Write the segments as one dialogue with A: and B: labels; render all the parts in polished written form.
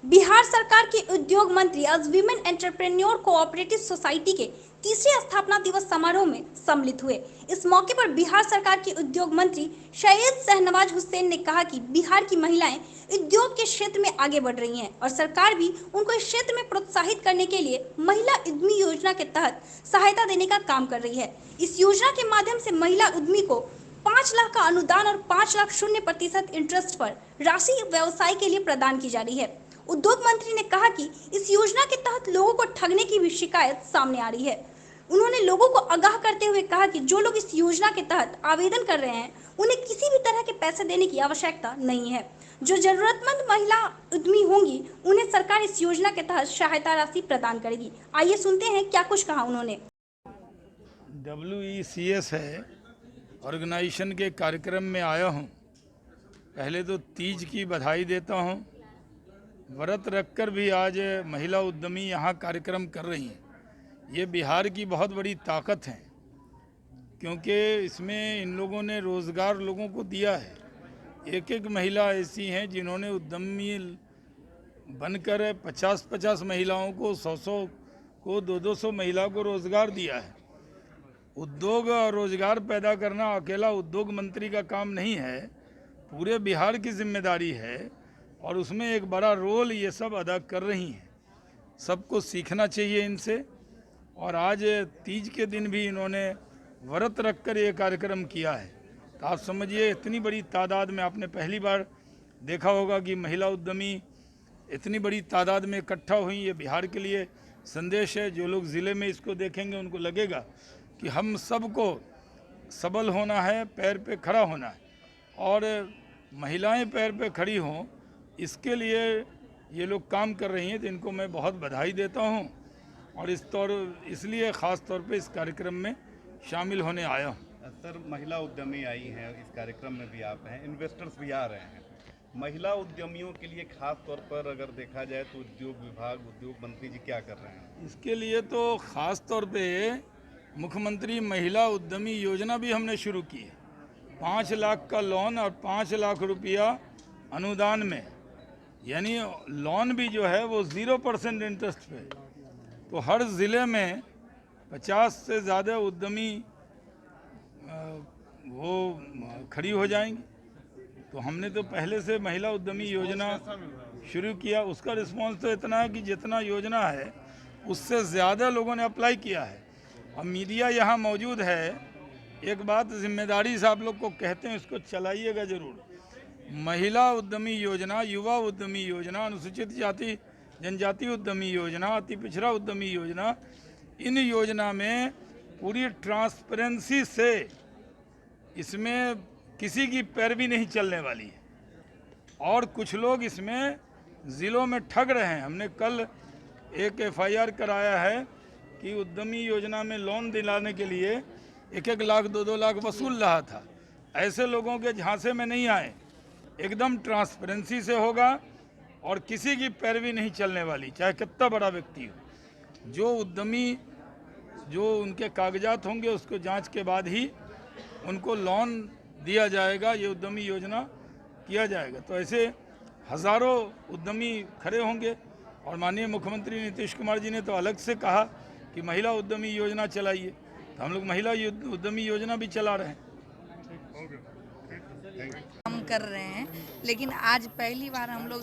A: बिहार सरकार के उद्योग मंत्री आज विमेन एंटरप्रेन्योर कोऑपरेटिव सोसाइटी के तीसरे स्थापना दिवस समारोह में सम्मिलित हुए। इस मौके पर बिहार सरकार के उद्योग मंत्री सैयद शाहनवाज हुसैन ने कहा कि बिहार की महिलाएं उद्योग के क्षेत्र में आगे बढ़ रही हैं और सरकार भी उनको इस क्षेत्र में प्रोत्साहित करने के लिए महिला उद्यमी योजना के तहत सहायता देने का काम कर रही है। इस योजना के माध्यम से महिला उद्यमी को 5 लाख का अनुदान और 5 लाख 0% इंटरेस्ट पर राशि व्यवसाय के लिए प्रदान की जा रही है। उद्योग मंत्री ने कहा कि इस योजना के तहत लोगों को ठगने की भी शिकायत सामने आ रही है। उन्होंने लोगों को आगाह करते हुए कहा कि जो लोग इस योजना के तहत आवेदन कर रहे हैं उन्हें किसी भी तरह के पैसे देने की आवश्यकता नहीं है। जो जरूरतमंद महिला उद्यमी होंगी उन्हें सरकार इस योजना के तहत सहायता राशि प्रदान करेगी। आइए सुनते हैं क्या कुछ कहा उन्होंने।
B: WECS है ऑर्गेनाइजेशन के कार्यक्रम में आया हूँ। पहले तो तीज की बधाई देता हूँ। व्रत रखकर भी आज महिला उद्यमी यहाँ कार्यक्रम कर रही हैं। ये बिहार की बहुत बड़ी ताकत है, क्योंकि इसमें इन लोगों ने रोज़गार लोगों को दिया है। एक एक महिला ऐसी हैं जिन्होंने उद्यमी बनकर 50-50 महिलाओं को 100-100 को 200-200 महिला को रोज़गार दिया है। उद्योग और रोज़गार पैदा करना अकेला उद्योग मंत्री का काम नहीं है, पूरे बिहार की जिम्मेदारी है और उसमें एक बड़ा रोल ये सब अदा कर रही हैं। सबको सीखना चाहिए इनसे। और आज तीज के दिन भी इन्होंने व्रत रखकर ये कार्यक्रम किया है। तो आप समझिए इतनी बड़ी तादाद में, आपने पहली बार देखा होगा कि महिला उद्यमी इतनी बड़ी तादाद में इकट्ठा हुई। ये बिहार के लिए संदेश है। जो लोग ज़िले में इसको देखेंगे उनको लगेगा कि हम सबको सबल होना है, पैर पे खड़ा होना है और महिलाएं पैर पे खड़ी हों, इसके लिए ये लोग काम कर रही हैं। तो इनको मैं बहुत बधाई देता हूं और इसलिए ख़ास तौर पे इस कार्यक्रम में शामिल होने आया हूं।
C: सर, महिला उद्यमी आई हैं, इस कार्यक्रम में भी आप हैं, इन्वेस्टर्स भी आ रहे हैं। महिला उद्यमियों के लिए खास तौर पर अगर देखा जाए तो उद्योग विभाग, उद्योग मंत्री जी क्या कर रहे हैं?
B: इसके लिए तो ख़ास तौर पे मुख्यमंत्री महिला उद्यमी योजना भी हमने शुरू की है। 5 लाख का लोन और 5 लाख रुपया अनुदान में, यानी लोन भी जो है वो 0% इंटरेस्ट पे। तो हर ज़िले में 50 से ज़्यादा उद्यमी वो खड़ी हो जाएंगी। तो हमने तो पहले से महिला उद्यमी योजना शुरू किया। उसका रिस्पांस तो इतना है कि जितना योजना है उससे ज़्यादा लोगों ने अप्लाई किया है। और मीडिया यहाँ मौजूद है। एक बात जिम्मेदारी से आप लोग को कहते हैं, इसको चलाइएगा ज़रूर। महिला उद्यमी योजना, युवा उद्यमी योजना, अनुसूचित जाति जनजाति उद्यमी योजना, अति पिछड़ा उद्यमी योजना, इन योजना में पूरी ट्रांसपेरेंसी से इसमें किसी की पैरवी नहीं चलने वाली है। और कुछ लोग इसमें ज़िलों में ठग रहे हैं। हमने कल एक FIR कराया है कि उद्यमी योजना में लोन दिलाने के लिए 1-1 लाख 2-2 लाख वसूल रहा था। ऐसे लोगों के झांसे में नहीं आए। एकदम ट्रांसपेरेंसी से होगा और किसी की पैरवी नहीं चलने वाली, चाहे कितना बड़ा व्यक्ति हो। जो उद्यमी, जो उनके कागजात होंगे उसको जांच के बाद ही उनको लोन दिया जाएगा। ये उद्यमी योजना किया जाएगा। तो ऐसे हज़ारों उद्यमी खड़े होंगे। और माननीय मुख्यमंत्री नीतीश कुमार जी ने तो अलग से कहा कि महिला उद्यमी योजना चलाइए। तो हम लोग महिला उद्यमी योजना भी चला रहे हैं।
D: हम कर रहे हैं, लेकिन आज पहली बार हम लोग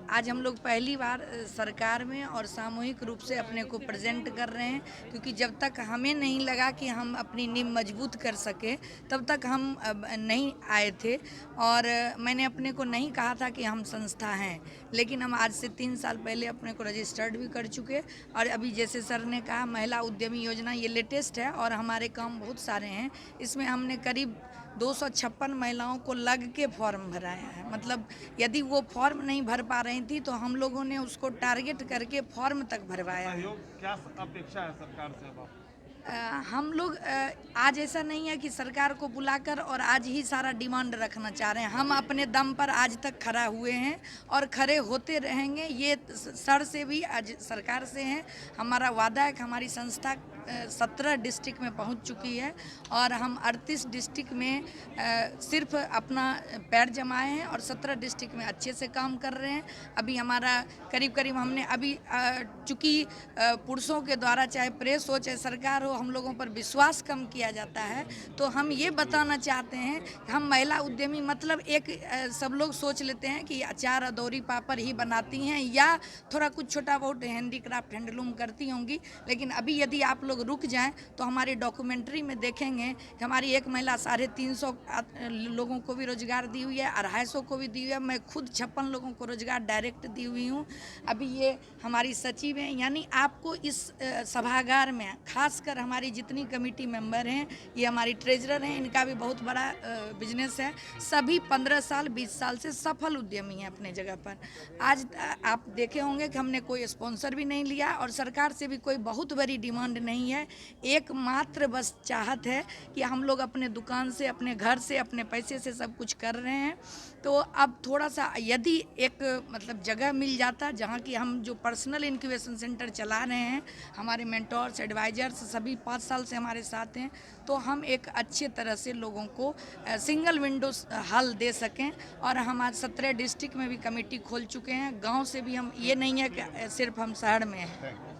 D: आज हम लोग पहली बार सरकार में और सामूहिक रूप से अपने को प्रेजेंट कर रहे हैं, क्योंकि जब तक हमें नहीं लगा कि हम अपनी नींव मजबूत कर सके तब तक हम नहीं आए थे। और मैंने अपने को नहीं कहा था कि हम संस्था हैं, लेकिन हम आज से 3 साल पहले अपने को रजिस्टर्ड भी कर चुके। और अभी जैसे सर ने कहा, महिला उद्यमी योजना ये लेटेस्ट है और हमारे काम बहुत सारे हैं। इसमें हमने करीब 256 महिलाओं को लग के फॉर्म भराया है। मतलब यदि वो फॉर्म नहीं भर पा रही थी तो हम लोगों ने उसको टारगेट करके फॉर्म तक भरवाया है।
C: क्या अपेक्षा है सरकार से अब?
D: हम लोग आज ऐसा नहीं है कि सरकार को बुलाकर और आज ही सारा डिमांड रखना चाह रहे हैं। हम अपने दम पर आज तक खड़ा हुए हैं और खड़े होते रहेंगे। ये सर से भी आज सरकार से हैं। हमारा वादा है कि हमारी संस्था 17 डिस्ट्रिक्ट में पहुंच चुकी है और हम 38 डिस्ट्रिक्ट में सिर्फ अपना पैर जमाए हैं और 17 डिस्ट्रिक्ट में अच्छे से काम कर रहे हैं। अभी हमारा करीब हमने अभी चूँकि पुरुषों के द्वारा चाहे प्रेस हो चाहे सरकार हो हम लोगों पर विश्वास कम किया जाता है, तो हम ये बताना चाहते हैं कि हम महिला उद्यमी मतलब एक सब लोग सोच लेते हैं कि अचार अदौरी पापड़ ही बनाती हैं या थोड़ा कुछ छोटा बहुत हैंडीक्राफ्ट हैंडलूम करती होंगी, लेकिन अभी यदि आप लोग रुक जाएं तो हमारी डॉक्यूमेंट्री में देखेंगे कि हमारी एक महिला 350 लोगों को भी रोजगार दी हुई है, 250 को भी दी हुई है। मैं खुद 56 लोगों को रोजगार डायरेक्ट दी हुई हूँ। अभी ये हमारी सचिव हैं, यानी आपको इस सभागार में खासकर हमारी जितनी कमेटी मेंबर हैं, ये हमारी ट्रेजरर हैं, इनका भी बहुत बड़ा बिजनेस है। सभी 15 साल 20 साल से सफल उद्यमी हैं अपने जगह पर। आज आप देखे होंगे कि हमने कोई स्पॉन्सर भी नहीं लिया और सरकार से भी कोई बहुत बड़ी डिमांड नहीं है। एकमात्र बस चाहत है कि हम लोग अपने दुकान से अपने घर से अपने पैसे से सब कुछ कर रहे हैं। तो अब थोड़ा सा यदि एक मतलब जगह मिल जाता जहाँ की हम जो पर्सनल इंक्यूबेशन सेंटर चला रहे हैं, हमारे मेंटोर्स एडवाइजर्स सभी 5 साल से हमारे साथ हैं, तो हम एक अच्छे तरह से लोगों को सिंगल विंडो हल दे सकें। और हम आज 17 डिस्ट्रिक्ट में भी कमेटी खोल चुके हैं। गांव से भी हम, ये नहीं है कि सिर्फ हम शहर में हैं।